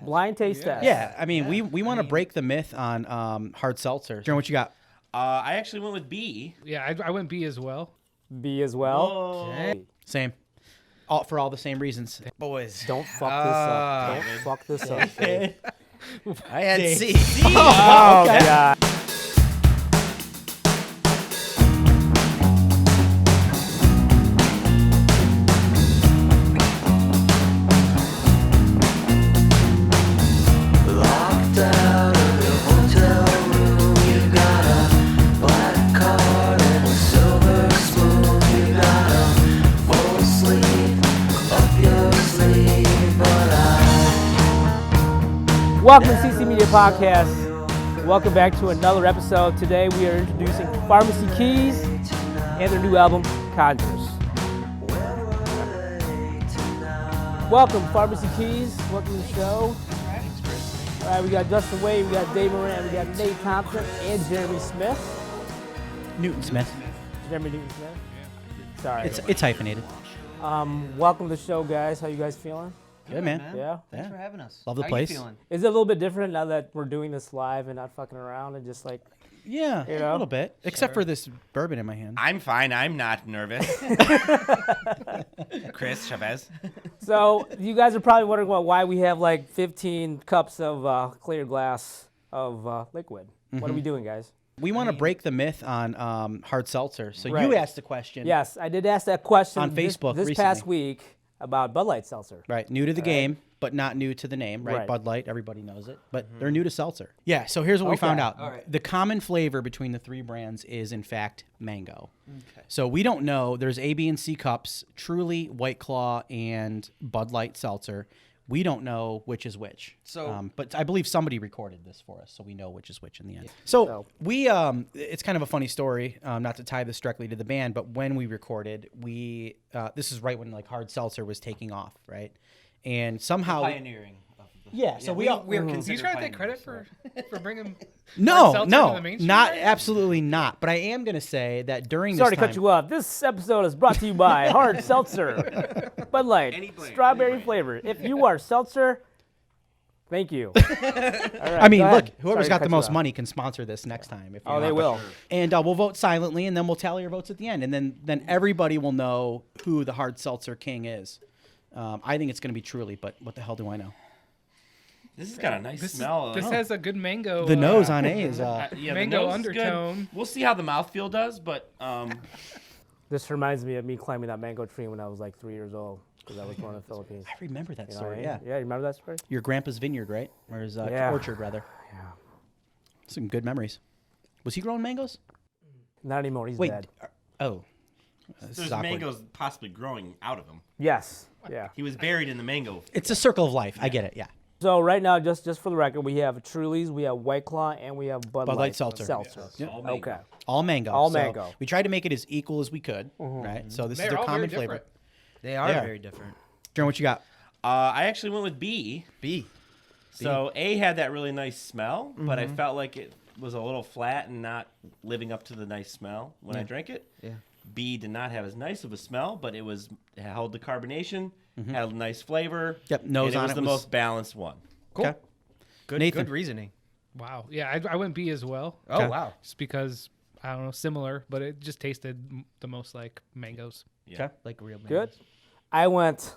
Blind taste test. Yeah, I mean, we want to break the myth on hard seltzer. Jordan, what you got? I actually went with B. Yeah, I went B as well. B as well. Same. For all the same reasons. Boys. Don't fuck this up. Don't fuck this up. Dave. I had C. Oh, God. Welcome to CC Media Podcast. Welcome back to another episode. Today we are introducing Pharmacy Keys and their new album, Conjures. Welcome, Pharmacy Keys. Welcome to the show. All right, we got Justin Wade, we got Dave Moran, we got Nate Thompson, and Jeremy Smith. Newton Smith. Jeremy Newton Smith. Sorry. It's hyphenated. Welcome to the show, guys. How you guys feeling? Good, man. Yeah. Thanks for having us. Love the How place. You feeling? Is it a little bit different now that we're doing this live and not fucking around and just like, Yeah, You know? a little bit. Except for this bourbon in my hand. I'm fine. I'm not nervous. Chris Chavez. So you guys are probably wondering why we have like 15 cups of clear glass of liquid. What are we doing, guys? We want to break the myth on hard seltzer. So Right. you asked the question. Yes, I did ask that question On Facebook this recently. past week about Bud Light Seltzer. Right, new to the game, but not new to the name, right? Right. Bud Light, everybody knows it, but they're new to seltzer. Yeah, so here's what we found out. All right. The common flavor between the three brands is, in fact, mango. Okay. So we don't know. There's A, B, and C cups, Truly, White Claw, and Bud Light Seltzer. We don't know which is which. So- but I believe somebody recorded this for us, so we know which is which in the end. So we, it's kind of a funny story, not to tie this directly to the band, but when we recorded, this is right when like hard seltzer was taking off, right? And somehow, Pioneering. yeah. So we we're Are you considered trying to take pioneers, credit for bringing no, seltzer no, to the mainstream, not right? absolutely not. But I am going to say that during Sorry this to time, cut you off. This episode is brought to you by Hard Seltzer, Bud Light, strawberry flavor. If you are seltzer, thank you. All right, I mean, go look, ahead. whoever's Sorry to got cut the you most off. money can sponsor this next time. If you Oh, they want. will. And we'll vote silently, and then we'll tally your votes at the end, and then everybody will know who the hard seltzer king is. I think it's going to be Truly, but what the hell do I know? This has got a nice smell. This has a good mango. The nose on A is Yeah, the mango nose is good. undertone. We'll see how the mouthfeel does, but This reminds me of me climbing that mango tree when I was like 3 years old because I was born in the Philippines. I remember that You know story. what I mean? Yeah, Yeah, you remember that story? your grandpa's vineyard, right? Or his Yeah. orchard, rather. Yeah. Some good memories. Was he growing mangoes? Not anymore. He's Wait. dead. Oh. This there's is awkward. mangoes possibly growing out of him. Yes. Yeah. He was buried in the mango. It's a circle of life. I get it. Yeah. So right now, just for the record, we have Truly's, we have White Claw, and we have Bud Light Seltzer. Seltzer. All mango. Okay. All mango. All So mango. We tried to make it as equal as we could, right? So this is They're their all common very flavor. different. They are They are. very different. Jordan, what you got? I actually went with B. B. So A had that really nice smell, but I felt like it was a little flat and not living up to the nice smell when I drank it. Yeah. B did not have as nice of a smell, but it held the carbonation, had a nice flavor. Yep, nose and it on was it the was- most balanced one. Cool. Okay. Good, Nathan. good reasoning. Wow. Yeah, I went B as well. Oh, Okay. wow. Just because, I don't know, similar, but it just tasted the most like mangoes. Yeah. Like real man. Good. I went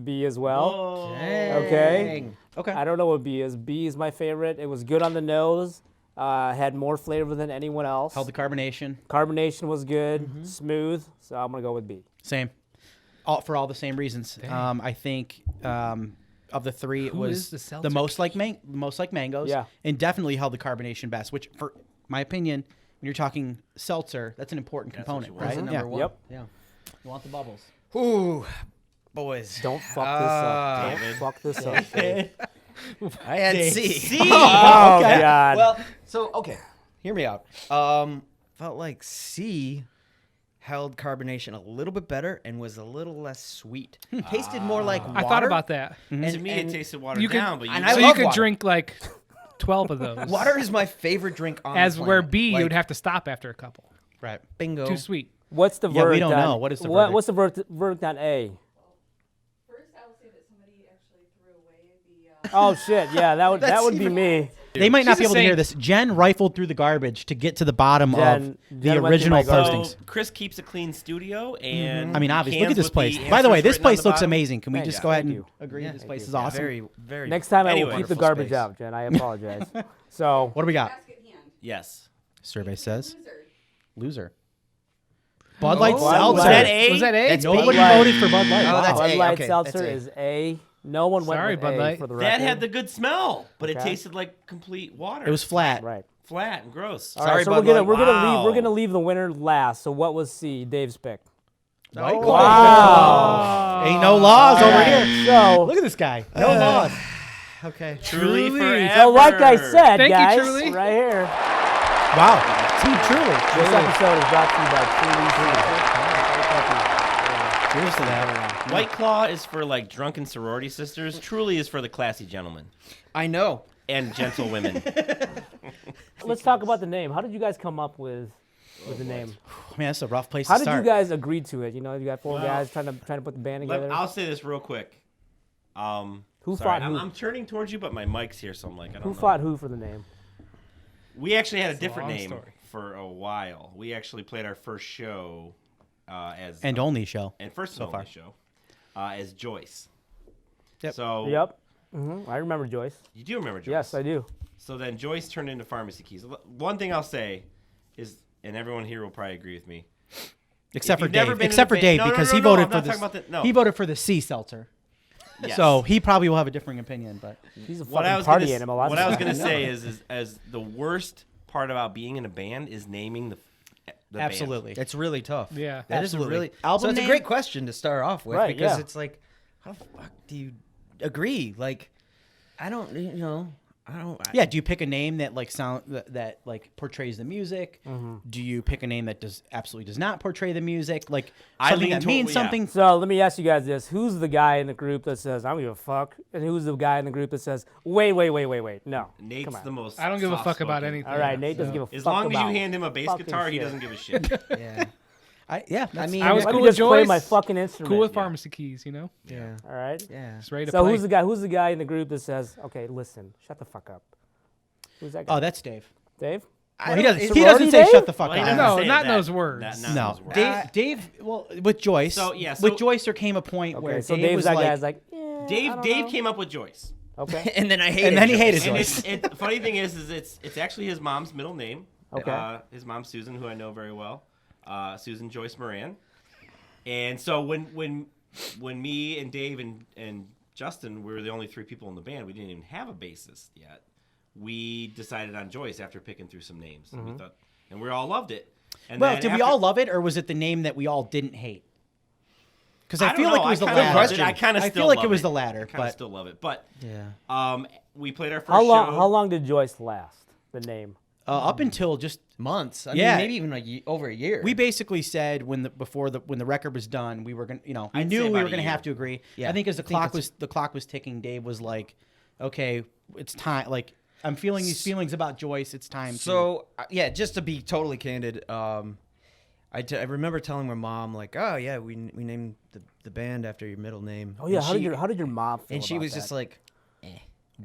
B as well. Oh. Okay. Okay. I don't know what B is. B is my favorite. It was good on the nose. Had more flavor than anyone else. Held the carbonation. Carbonation was good, smooth. So I'm gonna go with B. Same. For all the same reasons. I think of the three, it Who was is the seltzer most like mangoes. Yeah. And definitely held the carbonation best, which, for my opinion, when you're talking seltzer, that's an important component, you right? want. Yeah. Number one. Yep. Yeah. You want the bubbles. Ooh, boys. Don't fuck this up. Don't fuck this up. Dave. I had C. Oh God. Well, so okay, hear me out. Felt like C held carbonation a little bit better and was a little less sweet. Tasted more like water. I thought about that. To me, it tasted watered You could- down, but you and So I you love could water. drink like 12 of those. Water is my favorite drink on As the where planet. B, Like, you would have to stop after a couple. Right. bingo. Too sweet. What's the Yeah, verdict? we don't on, know. What is the verdict? What's the verdict on A? First, I will say that somebody actually threw away Oh shit! Yeah, that would be me. They might not She's be a able to hear saint. this. Jen rifled through the garbage to get to the bottom of Jen the went through original my garbage. postings. So Chris keeps a clean studio, and I mean, obviously, look cans at this with place. the By the way, answers this written on place the looks bottom. amazing. Can we Thank just you. go ahead Thank and you. agree Yeah, this place is yeah, awesome? Very, very. Next time I Anyway. will keep the Wonderful garbage space. out, Jen. I apologize. So What do we got? Task at hand. Yes. Survey says Loser. loser. Bud Light Bud Seltzer. Was Light. that A? Was that A? That's Nobody Light. voted for Bud Light. Oh, Wow. that's Bud A, Light okay, Seltzer that's A. is A. No one went Sorry, with Bud A Light. for the That record. had the good smell, but it Okay. tasted like complete water. It was flat. right. flat and gross. All right, Sorry, so Bud we're Light. gonna Wow. leave the winner last. So what was C? Dave's pick. White Wow. Claw. Ain't no laws over here. So Look at this guy. No laws. Okay. Truly forever. So like I said, Thank you, guys, Truly. right here, Wow. Team Truly. this episode is brought to you by Truly. Cheers to that. White Claw is for like drunken sorority sisters. Truly is for the classy gentlemen I know. and gentle women. Let's talk about the name. How did you guys come up with the name? Man, that's a rough place How to did start. you guys agree to it? You know, you got four Well, guys trying to put the band together. I'll say this real quick. Who sorry, fought who? I'm turning towards you, but my mic's here, so I'm like, I don't Who know. fought who for the name? We actually had a different long name story. for a while. We actually played our first show as And only show. and first so and only show as Joyce. Yep. So Yep. I remember Joyce. you do remember Joyce? Yes, I do. So then Joyce turned into Pharmacy Keys. One thing I'll say is, and everyone here will probably agree with me. Except for you've never Dave. been in Except a for band- Dave No, no, because no, he no, voted I'm for not this. talking about the- no. He voted for the sea seltzer. Yes. So he probably will have a differing opinion, but He's a what I fucking was party gonna, animal. what that's I was why. gonna say is as the worst part about being in a band is naming the band. absolutely. It's really tough. Yeah. That is a Absolutely. really. Album so it's name? a great question to start off with Right, because yeah. it's like, how the fuck do you agree? Like, I don't, I don't. Yeah, do you pick a name that like that like portrays the music? Do you pick a name that absolutely does not portray the music? Like I something lean that toward- means yeah. something. So let me ask you guys this: who's the guy in the group that says "I don't give a fuck," and who's the guy in the group that says "Wait, no"? Nate's Come on. the most. I don't give a fuck about soft-spoken. anything. All right, Nate doesn't give a fuck As long as about you hand him a bass fucking guitar, he shit. doesn't give a shit. Yeah. I mean, I was Let cool me with just play Joyce. my fucking instrument. Cool with Pharmacy Keys, you know? Yeah. All right. Yeah. Just ready to So play. who's the guy? Who's the guy in the group that says, "Okay, listen, shut the fuck up"? Who's that guy? oh, that's Dave. Dave. Well, he doesn't. He sorority doesn't say Dave? shut the fuck Well, he up. doesn't No, say not that. those words. Not No, those words. Dave. Well, with Joyce. So, yeah, with so- Joyce, there came a point where Okay, so Dave Dave's was that like, guy's like, yeah, I Dave don't know. came up with Joyce. Okay. And then I hated. and then he hated And Joyce. the funny thing is it's actually his mom's middle name. Okay. His mom Susan, who I know very well, Susan Joyce Moran. And so when me and Dave and Justin were the only three people in the band, we didn't even have a bassist yet. We decided on Joyce after picking through some names, and we thought, and we all loved it. And Well, then did we after- all love it, or was it the name that we all didn't hate? Because I don't feel know. like it was the kinda latter. loved it. I kind of I still feel like love it was the latter, I kind of but still love it. But Yeah. we played our first How long? show. How long did Joyce last? The name. up until just Months. I Yeah. mean, maybe even over a year. we basically said when the record was done, we were gonna, we I'd knew say we about were a gonna year. have to agree. Yeah. I think as the I think clock was ticking, Dave was like, okay, it's time. Like I'm feeling these feelings about Joyce. It's time. So yeah, just to be totally candid, I remember telling my mom like, oh yeah, we named the band after your middle name. Oh yeah. And How did your mom feel and she about was that? just like, eh.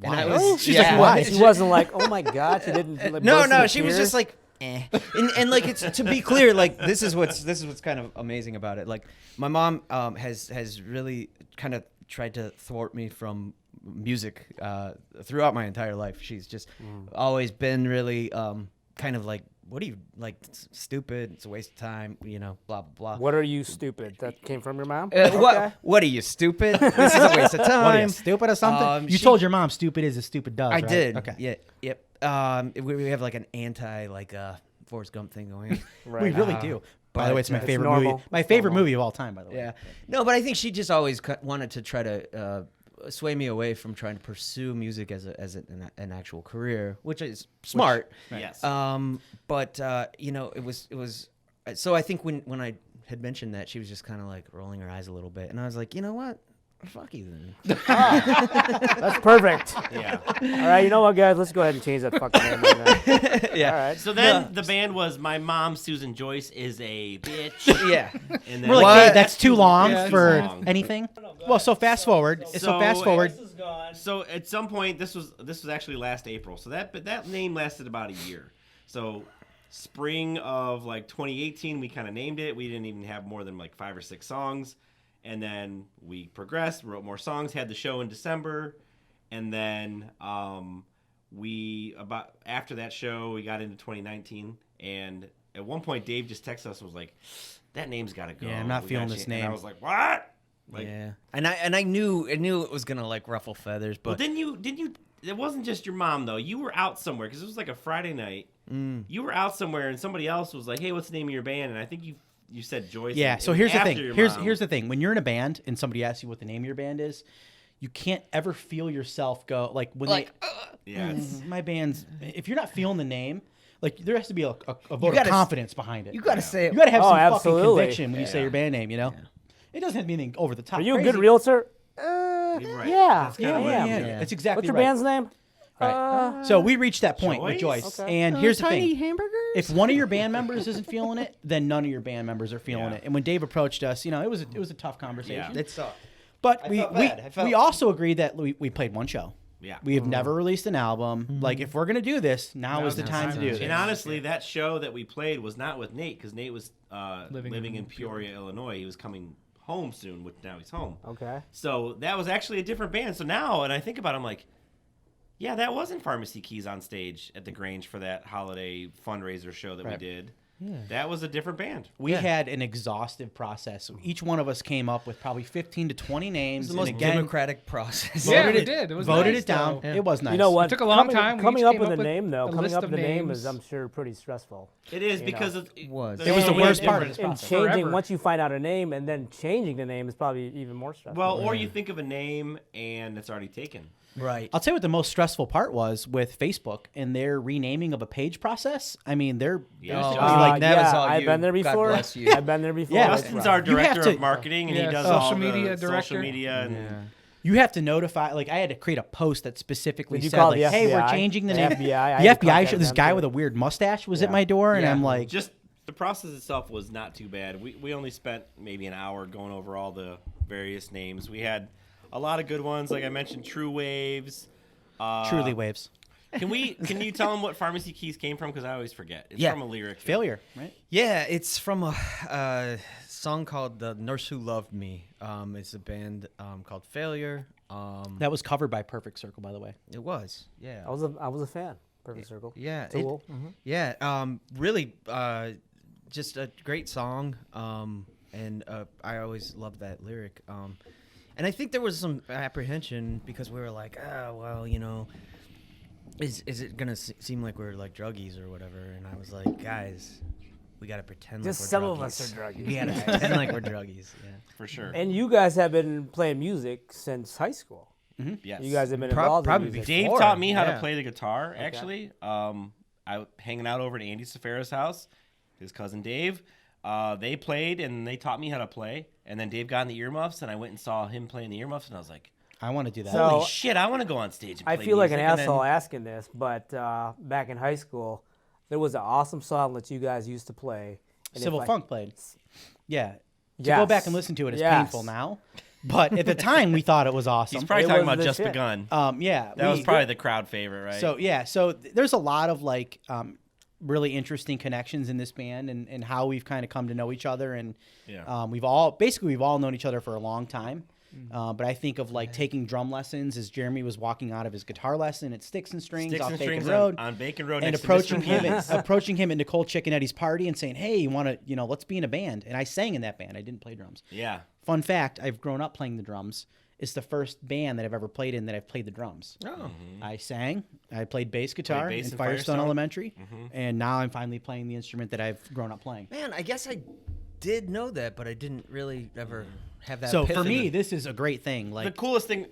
Why? And I was, She's yeah. like, why? She wasn't like, oh my god, she didn't. Like, No, burst no, into she was tears? just like, eh. And like it's to be clear, like this is what's kind of amazing about it. Like my mom has really kind of tried to thwart me from music throughout my entire life. She's just always been really kind of like, what are you like? It's stupid. It's a waste of time. Blah blah blah. What are you stupid? That came from your mom. What are you stupid? This is a waste of What are you, time. stupid or something? You she- told your mom stupid is as stupid does. I right? did. Okay. Yeah. Yep. We have like an anti Forrest Gump thing going on. Right. We really do. By the way, it's my it's favorite normal. movie. My It's favorite normal. movie of all time. By the way. Yeah. No, but I think she just always wanted to try to sway me away from trying to pursue music as an actual career, which is smart. Yes. But it was. So I think when I had mentioned that, she was just kind of like rolling her eyes a little bit, and I was like, you know what? Fuck you then. That's perfect. Yeah. All right, you know what, guys? Let's go ahead and change that fucking name. Right now. Yeah. All right. So then the band was my mom, Susan Joyce, is a bitch. Yeah. And then We're like, What? hey, that's too long Yeah, it's for long. anything. Well, so fast forward. So fast forward. gone. So at some point, this was actually last April. So that name lasted about a year. So spring of like 2018, we kind of named it. We didn't even have more than like 5 or 6 songs, and then we progressed, wrote more songs, had the show in December, and then after that show, we got into 2019, and at one point, Dave just texted us and was like, "That name's got to go. Yeah, I'm not feeling this name." And I was like, "What?" Like, yeah, and I knew it was gonna like ruffle feathers, but well, didn't you? It wasn't just your mom though. You were out somewhere because it was like a Friday night. You were out somewhere and somebody else was like, "Hey, what's the name of your band?" And I think you said Joyce. Yeah. and So here's the after thing. your Here's mom- here's the thing. When you're in a band and somebody asks you what the name of your band is, you can't ever feel yourself go like when Yeah, it's- my band's. If you're not feeling the name, like there has to be a vote gotta of confidence behind it. you gotta say it. You got to have Oh, some absolutely. fucking conviction when you say Yeah. your band name. You know, it doesn't have to be anything over the top. Are you a crazy. good realtor? You're right. Yeah, That's kinda I what am. it is. Yeah, that's exactly What's your right. band's name? Right. So we reached that point with Joyce? Joyce, Okay. and here's the thing: hamburgers. if one of your band members isn't feeling it, then none of your band members are feeling Yeah. it. And when Dave approached us, it was a tough conversation. Yeah. It sucked. But I we felt bad. I felt- we also agreed that we played one show. Yeah. We have never released an album. Like if we're gonna do this, now is the time to do And this. honestly, that show that we played was not with Nate because Nate was living Living in in Peoria, Illinois. He was coming home soon, which now he's home. Okay. So that was actually a different band. So now, and I think about it, I'm like, yeah, that wasn't Pharmacy Keys on stage at the Grange for that holiday fundraiser show that we Right. did. Yeah. That was a different band. We had an exhaustive process. Each one of us came up with probably 15 to 20 names. It was the most and again, democratic process. Yeah, voted we it, did. It was voted nice, it down. though. It was nice. You know what? It took a long Coming- time. We Coming each up came with up a with name, though. a Coming list up of with a name names. is, I'm sure, pretty stressful. It is You because know. it was. It was the and- worst and- part of this And process. changing, Forever. once you find out a name and then changing the name is probably even more stressful. Well, or you think of a name and it's already taken. Right. I'll tell you what the most stressful part was with Facebook and their renaming of a page process. I mean, they're Yeah. basically Oh, like that was all I've you. been there God before. bless you. I've been there before. Yeah. It's Justin's rough. our You have director to- of marketing, and Yeah, he does social all the media social director. media. And you have to notify. Like I had to create a post that specifically Did you said, call like, the "Hey, we're FBI? changing the The name." FBI, I The had to FBI. contact This them, guy too. with a weird mustache was at Yeah. my door, and Yeah. I'm like, just the process itself was not too bad. We only spent maybe an hour going over all the various names. We had a lot of good ones, like I mentioned, True Waves. "Truly waves." Can you tell them what Pharmacy Keys came from? Because I always forget. It's Yeah. from a lyric. Failure, right? Yeah, it's from a song called "The Nurse Who Loved Me." It's a band called Failure. That was covered by Perfect Circle, by the way. It was, yeah. I was a fan. Perfect Circle. Yeah, Tool. yeah. Really, just a great song. And I always loved that lyric. And I think there was some apprehension because we were like, oh, well, is it gonna seem like we're like druggies or whatever? And I was like, guys, we gotta pretend Just like we're some druggies. of us are druggies. We gotta pretend like we're druggies. Yeah. For sure. And you guys have been playing music since high school. Yes. You guys have been Prob- involved probably in music. Dave before, taught me how yeah. to play the guitar, actually. I hanging out over at Andy Safara's house, his cousin Dave. They played, and they taught me how to play. And then Dave got in the earmuffs, and I went and saw him playing the earmuffs, and I was like, I want to do that. So- holy shit, I want to go on stage and play I feel like an music. And then- asshole asking this, but back in high school, there was an awesome song that you guys used to play. And Civil if I- Funk played. Yeah. To Yes. go back and listen to it is Yes. painful now. But at the time, we thought it was awesome. He's probably It talking was about the Just shit. Begun. Yeah. That was probably the crowd favorite, right? So, yeah. So there's a lot of like really interesting connections in this band and how we've kind of come to know each other. And Yeah. we've all known each other for a long time. But I think of like taking drum lessons as Jeremy was walking out of his guitar lesson at Sticks and Strings Sticks off and Bacon Strings Road. on Bacon Road and next approaching to Mr. him, Pimm's. approaching him at Nicole Chicken Eddie's party and saying, "Hey, you want to, let's be in a band." And I sang in that band. I didn't play drums. Yeah. Fun fact: I've grown up playing the drums. It's the first band that I've ever played in that I've played the drums. Oh. I sang. I played bass guitar bass in in Firestone Firestone? Elementary, and now I'm finally playing the instrument that I've grown up playing. Man, I guess I did know that, but I didn't really ever have that. So for epiphany. me, this is a great thing. The Like, coolest thing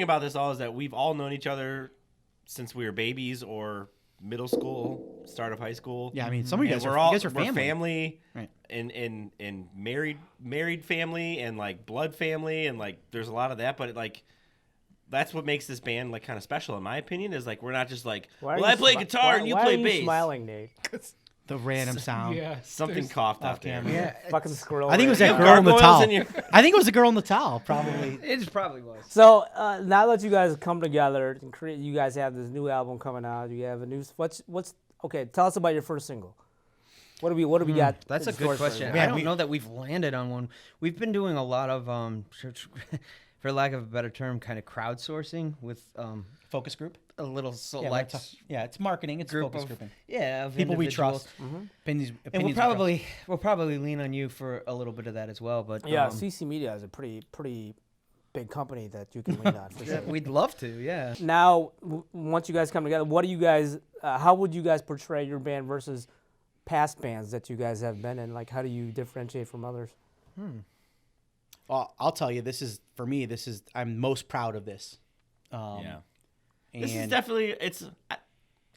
about this all is that we've all known each other since we were babies or middle school, start of high school. yeah, I mean, some of you And guys we're are all you guys are we're family. family, Right. and married family, and like blood family, and like there's a lot of that. But like that's what makes this band like kind of special, in my opinion. Is like we're not just like, Why are well, you I play smi- guitar why- and you why play are you bass. smiling, Nate? The random sound. Yeah. Something coughed off out there. camera. Yeah, Fucking squirrel. I think it was right that now. girl in the Gargoyles towel. in your- I think it was the girl in the towel, probably. it probably was. So now that you guys come together and create, you guys have this new album coming out. You have a new. What's okay? Tell us about your first single. What do we got? That's a in store good for you? question. Yeah, I don't know that we've landed on one. We've been doing a lot of, for lack of a better term, kind of crowdsourcing with Focus group. a little Yeah, select it's marketing. It's group focus of grouping. of People we individuals. trust. Opinions, And opinions we trust. we'll probably lean on you for a little bit of that as well. But Yeah, CC Media is a pretty big company that you can lean on for sure. we'd love to. Yeah. Now, once you guys come together, what do you guys? How would you guys portray your band versus past bands that you guys have been in? Like, how do you differentiate from others? Well, I'll tell you, for me. I'm most proud of this. Yeah. And This is definitely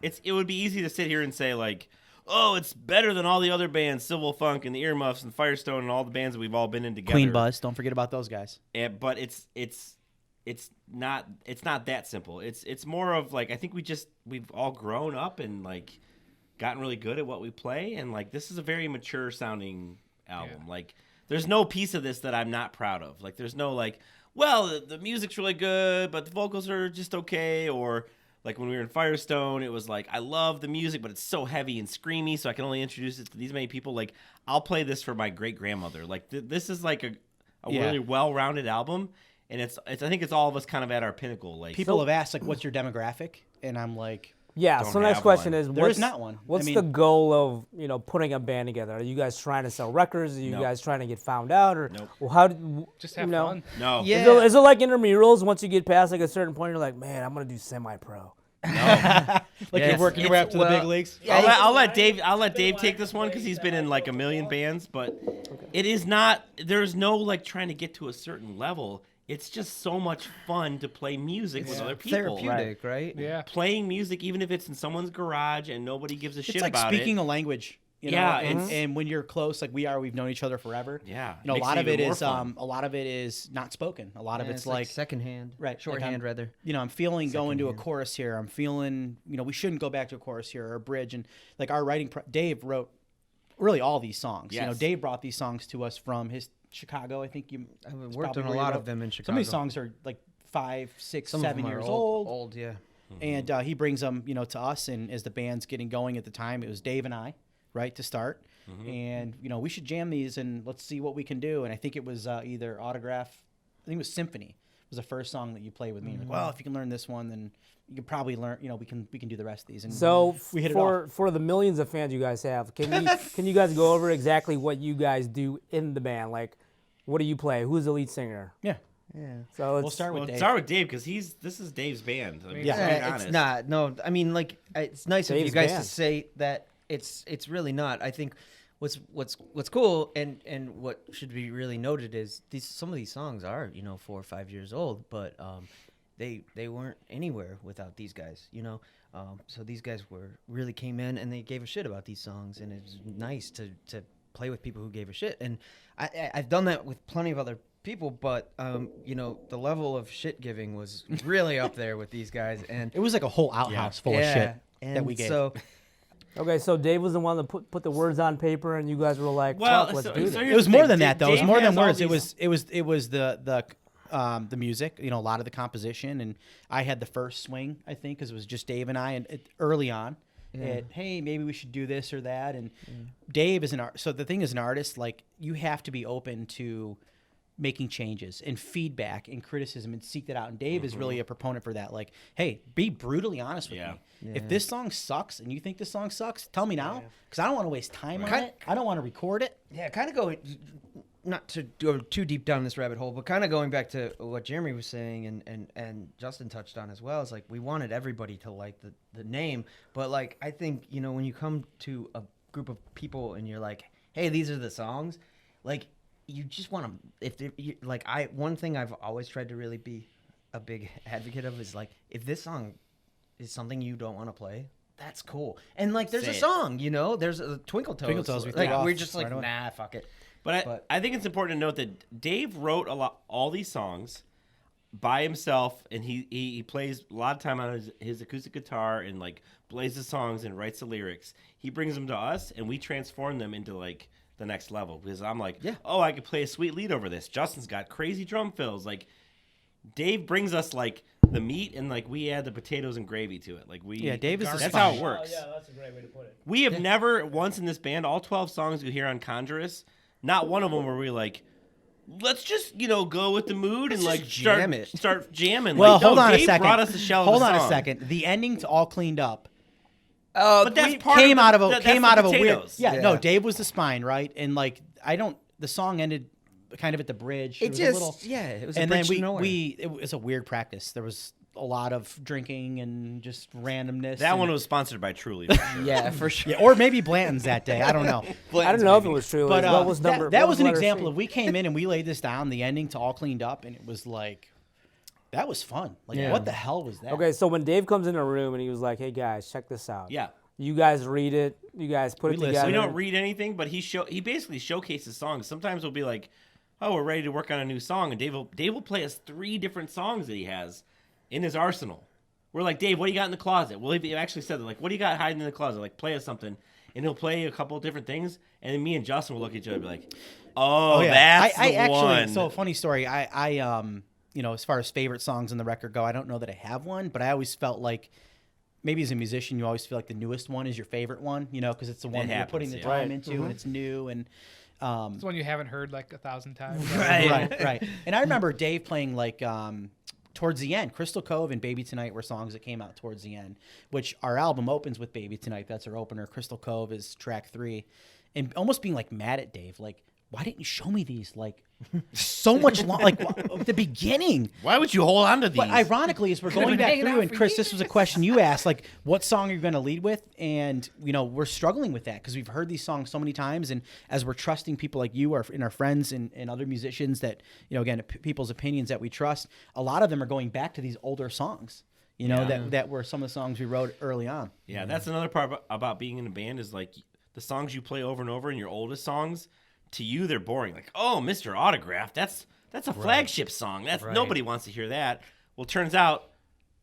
it would be easy to sit here and say like, oh, it's better than all the other bands, Civil Funk and the Earmuffs and Firestone and all the bands that we've all been in together. Queen Buzz. Don't forget about those guys. But it's not that simple. It's more of like I think we've all grown up and like gotten really good at what we play, and like this is a very mature sounding album. Yeah. Like there's no piece of this that I'm not proud of. Like there's no like, well, the music's really good, but the vocals are just okay, or like when we were in Firestone, it was like, I love the music, but it's so heavy and screamy, so I can only introduce it to these many people. Like, I'll play this for my great-grandmother. Like, this is like a really well-rounded album, and it's I think it's all of us kind of at our pinnacle. Like People have asked, like, what's your demographic? And I'm like, Yeah. Don't So next have question one. is, There is not one. What's I mean- the goal of putting a band together? Are you guys trying to sell records? Are you Nope. guys trying to get found out, or Nope. well, how did Just have you know? fun. no, Yeah. Is it like intramurals? Once you get past like a certain point, you're like, man, I'm gonna do semi-pro. like Yeah, you're working your way up to the big leagues. I'll let Dave take this one because he's been in like a million bands, but it is not. There's no like trying to get to a certain level. It's just so much fun to play music with other people. Therapeutic, right? Yeah. Playing music, even if it's in someone's garage and nobody gives a shit It's like about speaking it. a language. You know? Yeah, and when you're close, like we are, we've known each other forever. Yeah, You know, a makes lot it of it even more is fun. a lot of it is not spoken. A lot of Yeah, it's like secondhand, right, shorthand like rather. You know, I'm feeling going to a chorus here. I'm feeling, we shouldn't go back to a chorus here or a bridge. And like our writing, Dave wrote really all these songs. You know, Yes. Dave brought these songs to us from his Chicago. I think you I've it's worked probably on a where he lot wrote. of them in Chicago. Some of these songs are like 5, 6, Some 7 of them years are old. Old, yeah. And he brings them, to us. And as the band's getting going at the time, it was Dave and I, right, to start. And, we should jam these and let's see what we can do. And I think it was either Autograph, I think it was Symphony was the first song that you played with me. Like, well, if you can learn this one, then you can probably learn, we can do the rest of these. And So we hit it off. for the millions of fans you guys have, can you guys go over exactly what you guys do in the band? Like, what do you play? Who's the lead singer? Yeah. Yeah. So We'll start with Well, Dave. start with Dave because this is Dave's band. I mean, Yeah. to be It's honest. not. No, I mean, like, it's nice of you Dave's guys band. to say that it's really not. I think what's cool and what should be really noted is some of these songs are 4 or 5 years old, but they weren't anywhere without these guys. So these guys really came in and they gave a shit about these songs, and it was nice to play with people who gave a shit. And I've done that with plenty of other people, but the level of shit giving was really up there with these guys, and It was like a whole outhouse full of shit that we gave. So okay, so Dave was the one that put the words on paper, and you guys were like, Well, "Fuck, let's so- do so this." here's It was the more thing. than that, though. It was Dave more than has all words. these- It was the music. A lot of the composition, and I had the first swing, I think, because it was just Dave and I, and early on. Hey, maybe we should do this or that. And Dave is an art. So the thing is, an artist, like you have to be open to making changes and feedback and criticism and seek that out. And Dave is really a proponent for that. Like, hey, be brutally honest with me. If this song sucks and you think this song sucks, tell me now, because I don't want to waste time on it. I don't want to record it. Yeah, kind of going, not to go too deep down this rabbit hole, but kind of going back to what Jeremy was saying and Justin touched on as well, is like we wanted everybody to like the name, but like I think, when you come to a group of people and you're like, hey, these are the songs, like you just want to, one thing I've always tried to really be a big advocate of is like, if this song is something you don't want to play, that's cool. And like, there's Say a it. song, there's a Twinkle Toes. Twinkle Toes, we like, threw off we're just like, right away. nah, fuck it. But I think it's important to note that Dave wrote all these songs, by himself, and he plays a lot of time on his acoustic guitar and like plays the songs and writes the lyrics. He brings them to us, and we transform them into like the next level. Because I'm like, oh, I could play a sweet lead over this. Justin's got crazy drum fills. Like Dave brings us like the meat, and like we add the potatoes and gravy to it. Like Dave is the that's spine. how it works. Oh, yeah, that's a great way to put it. We have never once in this band, all 12 songs you hear on Conjurous, not one of them were we like, let's just go with the mood and like start jamming. Well, like, hold on Dave a second. Brought us a shell Hold of on a a song. second. The ending's all cleaned up. But that's part came of out of a that's came the out of a weird. potatoes. Yeah, no, Dave was the spine, right? And like the song ended kind of at the bridge. It was just a little, it was a and bridge then to nowhere. it was a weird practice. There was a lot of drinking and just randomness. That and, one was sponsored by Truly. For sure. yeah, for sure. or maybe Blanton's that day. I don't know. I don't know if it was true. But what was number? that what was an letter example C? of we came in and we laid this down. The ending's all cleaned up, and it was like that was fun. Like what the hell was that? Okay, so when Dave comes in a room and he was like, "Hey guys, check this out." Yeah. You guys read it. You guys put it listen. together. We don't read anything, but he basically showcases songs. Sometimes we'll be like, oh, we're ready to work on a new song, and Dave will play us 3 different songs that he has in his arsenal. We're like, Dave, what do you got in the closet? Well, he actually said that, like, what do you got hiding in the closet? Like, play us something. And he'll play a couple of different things, and then me and Justin will look at each other and be like, oh, that's I the actually, one. so funny story. I as far as favorite songs on the record go, I don't know that I have one, but I always felt like maybe as a musician, you always feel like the newest one is your favorite one, because it's the one that you're putting the time into and it's new and. It's one you haven't heard like 1,000 times. Right. And I remember Dave playing like towards the end, Crystal Cove and Baby Tonight were songs that came out towards the end, which our album opens with Baby Tonight. That's our opener. Crystal Cove is track 3. And almost being like mad at Dave, like, why didn't you show me these like so much long, like at the beginning? Why would you hold on to these? But ironically, as we're going been back hanging through, out and for Chris, this was a question you asked, like, what song are you going to lead with? And, we're struggling with that because we've heard these songs so many times. And as we're trusting people like you and our friends and other musicians that, again, people's opinions that we trust, a lot of them are going back to these older songs, that were some of the songs we wrote early on. Yeah, that's another part about being in a band is like the songs you play over and over in your oldest songs, to you, they're boring. Like, oh, Mr. Autograph, that's a flagship song. That's nobody wants to hear that. Well, turns out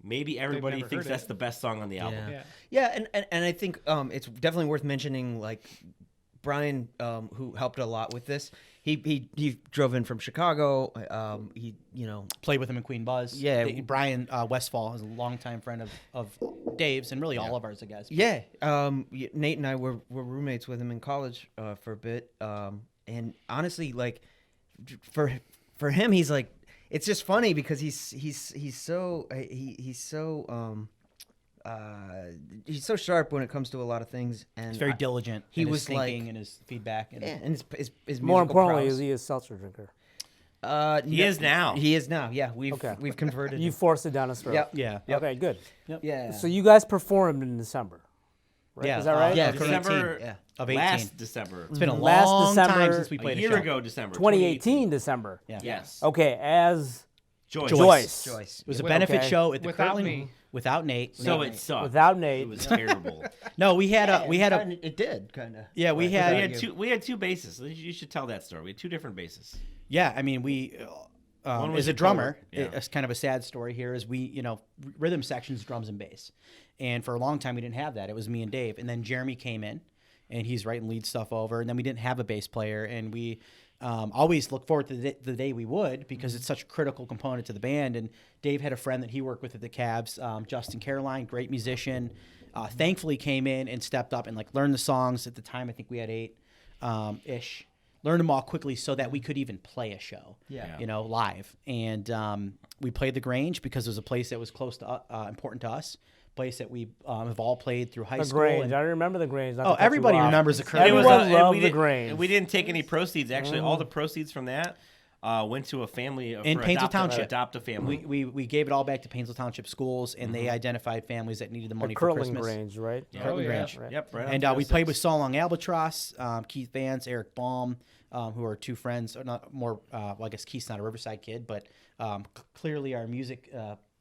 maybe everybody never thinks heard that's it. the best song on the album. Yeah. And I think it's definitely worth mentioning, like, Brian, who helped a lot with this. He drove in from Chicago. He Played with him in Queen Buzz. Yeah. Brian Westfall is a longtime friend of Dave's and really all of ours, I guess. Yeah. Nate and I were roommates with him in college for a bit. And honestly, like, for him, he's like, it's just funny because he's so sharp when it comes to a lot of things, and He's very diligent. He in his was thinking like- and his feedback. And and his More musical importantly, prowess. is he a seltzer drinker? He is now. He is now. Yeah, we've Okay. converted. You him. forced it down his throat. Yep. yeah. Okay, good. Yeah. So you guys performed in December, right? Yeah. Is that right? Yeah, Okay. December 18, of 18. last December. It's been a Last long time December, since we A played a year show. ago, December 2018 December. Yeah. Yes. Okay, as Joyce. Joyce. Choice. It was a With- benefit okay. show at the Without Kirtland me. without Nate. So Nate. it sucked. Without Nate. It was terrible. No, we had a It did kind of. yeah, we we had had two basses. You should tell that story. We had 2 different basses. yeah, I mean we One was as a your drummer, cover. Yeah. it's kind of a sad story here is we, rhythm sections, drums and bass. And for a long time we didn't have that. It was me and Dave. And then Jeremy came in and he's writing lead stuff over, and then we didn't have a bass player, and we always look forward to the day we would because it's such a critical component to the band. And Dave had a friend that he worked with at the Cavs, Justin Caroline, great musician, thankfully came in and stepped up and like learned the songs. At the time I think we had 8 ish, learned them all quickly so that we could even play a show, live. And we played the Grange because it was a place that was close to important to us, place that we have all played through high The school. Grange. and- I remember the Grange. not to Oh, cut you everybody off. remembers the And it Grange. was, Everyone and loved we the didn't- Grange. and we didn't take any proceeds. Actually, all the proceeds from that went to a family In for Painesville Township. adopt a family. We gave it all back to Painesville Township schools, and they identified families that needed the The money for Kirtland Christmas. Grange, right? Yeah. Kirtland Oh, yeah. Grange. Right. Yep, right. And on we played with 306. Saul Long Albatross, Keith Vance, Eric Baum, who are 2 friends, or not more. Well, I guess Keith's not a Riverside kid, but clearly our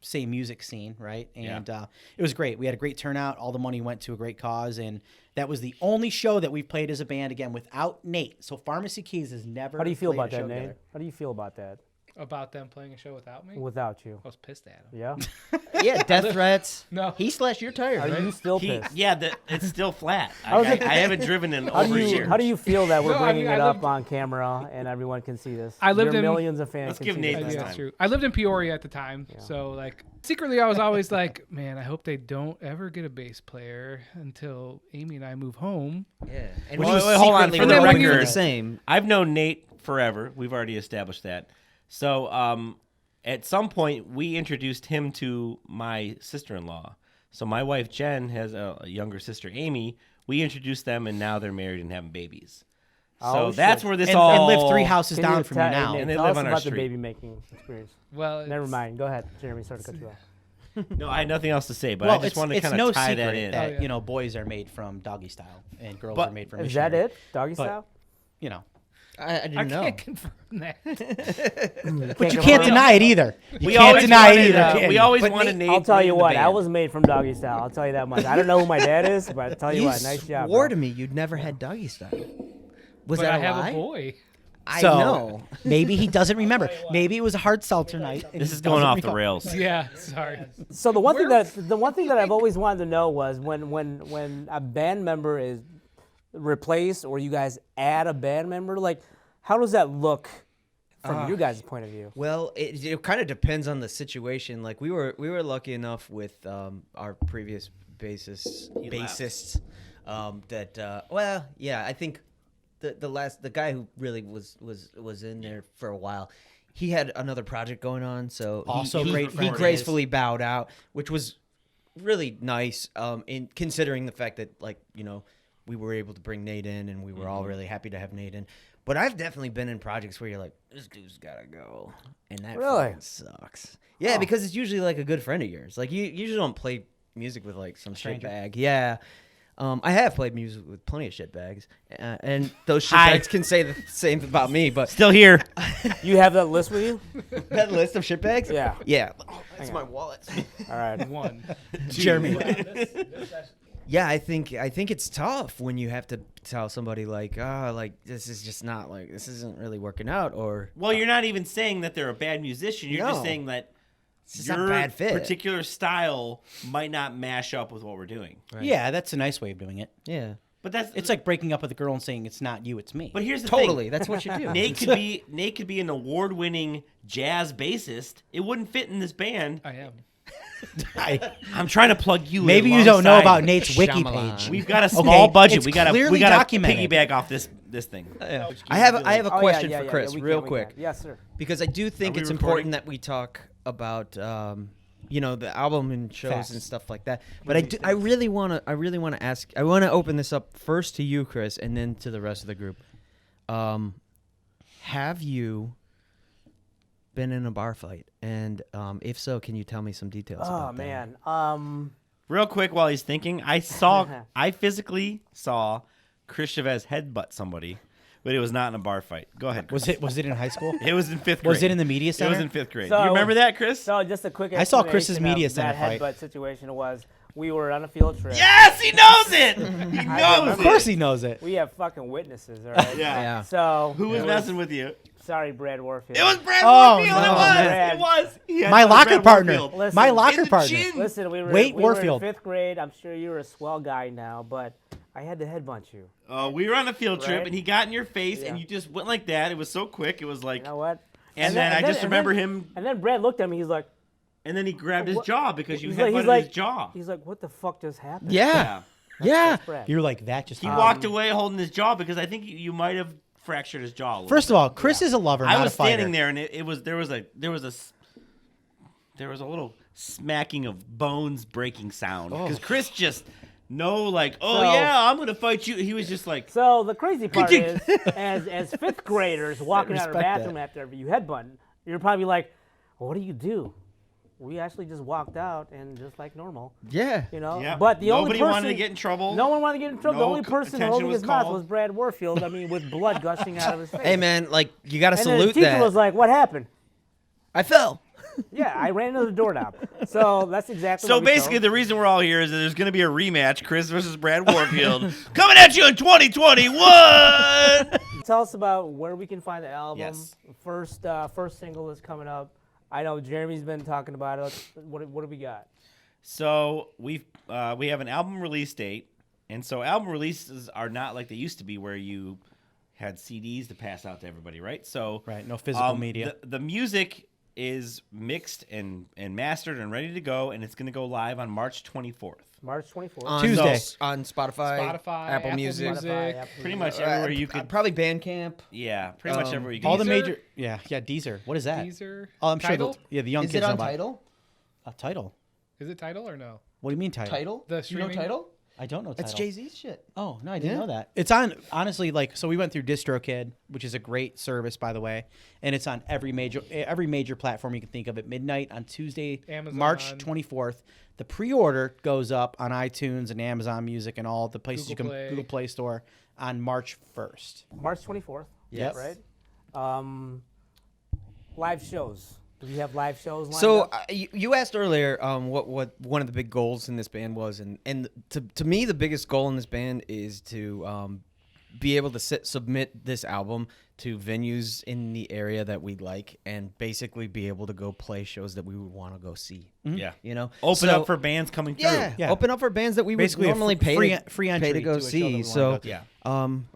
same music scene, right? And it was great. We had a great turnout. All the money went to a great cause, and that was the only show that we've played as a band again without Nate. So Pharmacy Keys has never. How do you feel played about a show that, Nate? together. How do you feel about that? About them playing a show without me? Without you. I was pissed at him. Yeah. Yeah, death threats. No. He slashed your tires, Are right? you still pissed? It's still flat. was I it- haven't driven in How over do a you year. how do you feel that we're No, I bringing mean, it I up lived- on camera and everyone can see this? I lived Your in- millions of fans. Let's can give see Nate this this right Yeah, now. that's true. I lived in Peoria at the time, so like secretly I was always like, man, I hope they don't ever get a bass player until Amy and I move home. Yeah. And Wait, we wait, hold on, secretly for the were record- the same. I've known Nate forever. We've already established that. So at some point, we introduced him to my sister-in-law. So my wife, Jen, has a younger sister, Amy. We introduced them, and now they're married and having babies. Oh, So shit. that's where this And, all... and live 3 houses Can down from you tell- now. Nate, And they tell live us on our about the street. baby making experience. Well, Never mind. Go ahead, Jeremy. Sorry to cut you off. No, I had nothing else to say, but Well, I just wanted to it's kind no of tie secret that in. that Oh, yeah. you know boys are made from doggy style and girls But- are made from Is that missionary. it? Doggy But- style? You know, I I didn't know. can't confirm that. but you can't deny it either. You We can't always deny wanted, it either. can we you? always But wanted Nate- Nate. I'll tell Nate you in the what. I band. was made from doggy style. I'll tell you that much. I don't know who my dad is, but I'll tell you You what. Nice job. swore bro. to me you'd never had doggy style. Was But that I a have lie? a boy. I So, know. maybe he doesn't remember. Maybe it was a hard seltzer night. and This he is going doesn't off the recall. rails. Yeah, sorry. So the one thing that I've always wanted to know was when a band member is replaced or you guys add a band member, like how does that look from your guys' point of view? Well, it kind of depends on the situation. Like we were lucky enough with our previous bassists that well, yeah, I think the guy who really was in there for a while, he had another project going on, so Also he great friend of his. gracefully bowed out, which was really nice in considering the fact that, like, you know, we were able to bring Nate in and we were all really happy to have Nate in. But I've definitely been in projects where you're like, this dude's gotta go, and that Really? fucking sucks. Yeah, because it's usually like a good friend of yours. Like you usually don't play music with like some Stranger. shitbag. Yeah. I have played music with plenty of shitbags, and those Hi. shitbags can say the same about me. But Still here. You have that list with you? that list of shitbags, Yeah. yeah, that's my wallet. All right. One. Jeremy. Yeah, I think it's tough when you have to tell somebody like, this is just not like this isn't really working out, or Well, you're not even saying that they're a bad musician. You're just No. saying that it's not your a bad fit. particular style might not mash up with what we're doing. Yeah, that's a nice way of doing it. Yeah, But that's It's like breaking up with a girl and saying it's not you, it's me. But here's the totally. thing. That's what you do. Nate could be an award-winning jazz bassist. It wouldn't fit in this band. I am. I'm trying to plug you. Maybe in you don't know alongside. about Nate's wiki Shyamalan. page. We've got a small budget. it's We got clearly to documented. piggyback off this thing. I have a Oh, yeah, question yeah, for yeah, Chris, we can, real we quick. can. Yes, sir. Because I do think Are we it's recording? important that we talk about the album and shows Facts. and stuff like that. But I really want to ask, I want to open this up first to you, Chris, and then to the rest of the group. Have you been in a bar fight? And if so, can you tell me some details Oh about that? man. Real quick, while he's thinking, I physically saw Chris Chavez headbutt somebody, but it was not in a bar fight. Go ahead. Chris. Was it in high school? It was in fifth grade. Was it in the media It center? was in fifth grade. So- you remember that, Chris? So just a quick I saw Chris's explanation media of center that fight. headbutt situation was we were on a field trip. Yes, he knows it. He knows Of it. course he knows it. We have fucking witnesses, all right? Yeah. So Who was it messing with you? Sorry, Brad Warfield. It was Brad Oh, Warfield. no, it was. man. It was. He had My Brad locker partner. Warfield. Listen, My in locker the partner. chin. Listen, we were Wait, we were in Warfield. fifth grade. I'm sure you're a swell guy now, but I had to headbutt you. We were on a field trip, Right? and he got in your face, Yeah. and you just went like that. It was so quick. It was like, You know what? and then I just remember him, And then Brad looked at me. He's like, and then he grabbed his What- jaw because you he's like- headbutted he's like- his jaw. he's like, what the fuck just happened? Yeah, Yeah. yeah. That's Brad. You're like that just He happened. walked away holding his jaw because I think you might have fractured his jaw. A little First bit. of all, Chris is a lover, I not was a fighter. standing there, and there was a little smacking of bones breaking sound because Chris just oh So- yeah, I'm gonna fight you. He was just like, So the crazy part is, as fifth graders walking out of the Respect bathroom that. after you headbutt, you're probably like, well, what do you do? We actually just walked out and just like normal, Yeah. you know. yeah. But the Nobody only person, wanted to get in trouble. no one wanted to get in trouble. the No only person attention holding was his mouth called. was Brad Warfield. I mean, with blood gushing out of his face. Hey man, like you got to And then the salute teacher that. was like, "What happened?" I fell. Yeah, I ran into the doorknob. So that's exactly. So what we basically, told. the reason we're all here is that there's going to be a rematch, Chris versus Brad Warfield, coming at you in 2021. Tell us about where we can find the album. Yes. First single is coming up. I know Jeremy's been talking about it. What do we got? So we have an album release date, and so album releases are not like they used to be, where you had CDs to pass out to everybody, right? So Right, no physical media. The music is mixed and mastered and ready to go, and it's going to go live on March 24th. March 24th. On Tuesday. on Spotify, Apple Music, Pretty much everywhere you could. probably Bandcamp. Yeah, pretty much everywhere you could. All the Deezer? major, yeah, Deezer. What is that? Deezer. Oh, I'm Tidal? sure. The young Is kids it know on about Tidal? Tidal. Is it Tidal or no? What do you mean Tidal? Tidal? The You know streaming? Tidal? I don't know Tidal. That's Jay-Z's shit. Oh no, I didn't Yeah. know that. It's on honestly so we went through DistroKid, which is a great service by the way, and it's on every major platform you can think of at midnight on Tuesday, Amazon. March 24th. The pre-order goes up on iTunes and Amazon Music and all the places Google Play. Google Play Store on March 1st. March 24th. Yes. Right. Live shows. Do we have live shows lined So up? you asked earlier what one of the big goals in this band was, and to me the biggest goal in this band is to be able to submit this album to venues in the area that we like, and basically be able to go play shows that we would want to go see. Yeah. You know, Open So- up for bands coming through. Yeah, open up for bands that we Basically would a normally free pay entry to go to a show that we see. wanna So go to. Yeah.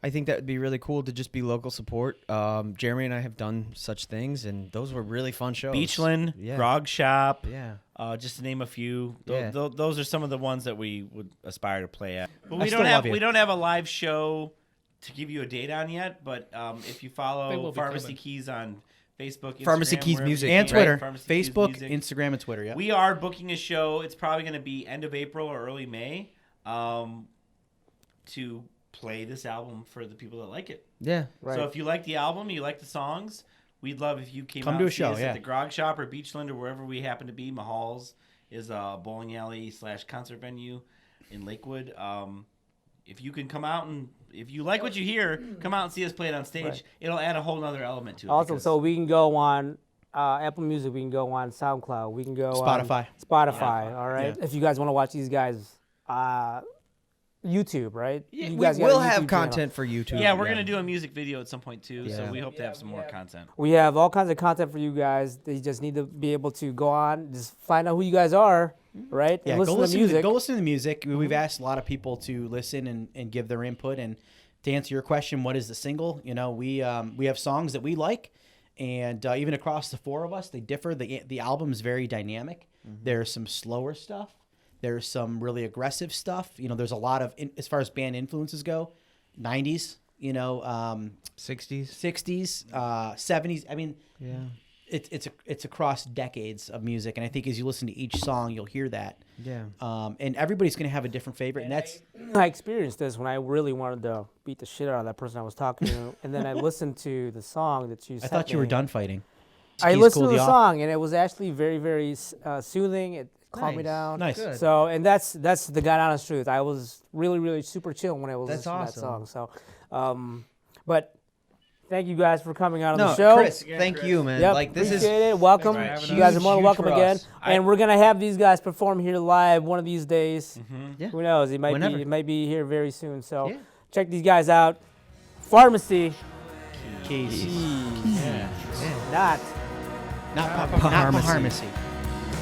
I think that would be really cool to just be local support. Jeremy and I have done such things, and those were really fun shows. Beachland, Yeah. Grog Shop, Yeah. just to name a few. Yeah. Those are some of the ones that we would aspire to play at. But I we still don't have love you. we don't have a live show to give you a date on yet. But if you They follow will be Pharmacy coming. Keys on Facebook, Pharmacy Instagram, Keys wherever Music, you And can, Twitter, Pharmacy Keys Facebook, Music. Instagram, and Twitter. Yeah. We are booking a show. It's probably going to be end of April or early May to play this album for the people that like it. Yeah. Right. So if you like the album, you like the songs, we'd love if you came Come out to a and see show, us yeah. at the Grog Shop or Beachland or wherever we happen to be. Mahal's is a bowling alley / concert venue in Lakewood. If you can come out and if you like what you hear, come out and see us play it on stage. Right. It'll add a whole nother element to it. Awesome. because- So we can go on Apple Music. We can go on SoundCloud. We can go Spotify. on Spotify. All right. Yeah. If you guys want to watch these guys, YouTube, right? Yeah, You we guys got a will YouTube have channel. content for YouTube. yeah, we're gonna do a music video at some point too. So Yeah. we hope to have some more content. We have all kinds of content for you guys. You just need to be able to go on, just find out who you guys are, right? Yeah, and listen go listen to music. go listen to the music. We've asked a lot of people to listen and give their input. And to answer your question, what is the single? You know, we have songs that we like, and even across the four of us, they differ. The album's very dynamic. There's some slower stuff. There's some really aggressive stuff. You know, there's a lot of as far as band influences go, 90s. You know, 60s. 60s, 70s. I mean, Yeah. it's across decades of music, and I think as you listen to each song, you'll hear that. Yeah. And everybody's gonna have a different favorite, and that's I experienced this when I really wanted to beat the shit out of that person I was talking to, and then I listened to the song that you I sent thought you were me. done fighting. I Keys listened cooled to you the off. song, and it was actually very, very soothing. It calmed me Nice. down. Nice. Good. So, and that's the God honest truth. I was really, really super chill when I was That's listening to that awesome. song. So, but thank you guys for coming out on No, the show. Chris, thank you, man. Yep, Like this appreciate is it. Welcome. Thanks for having You guys are us. more than Huge welcome for again. us. And we're gonna have these guys perform here live one of these days. Yeah. Who knows? It might Whenever. be. It might be here very soon. So Yeah. check these guys out. Pharmacy. Keys. Yeah. Not. Not pharmacy.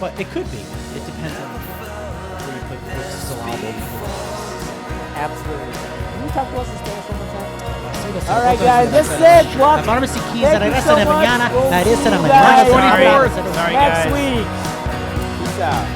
But it could be. It depends on where you put which syllable. Absolutely. Can you talk to us in Spanish one more time? Sí, All right, guys. That's it. La Welcome. Pharmacy Keys Thank you regresa so de much. mañana. We'll La see de la you mañana. guys Sorry, next guys. week. Peace out.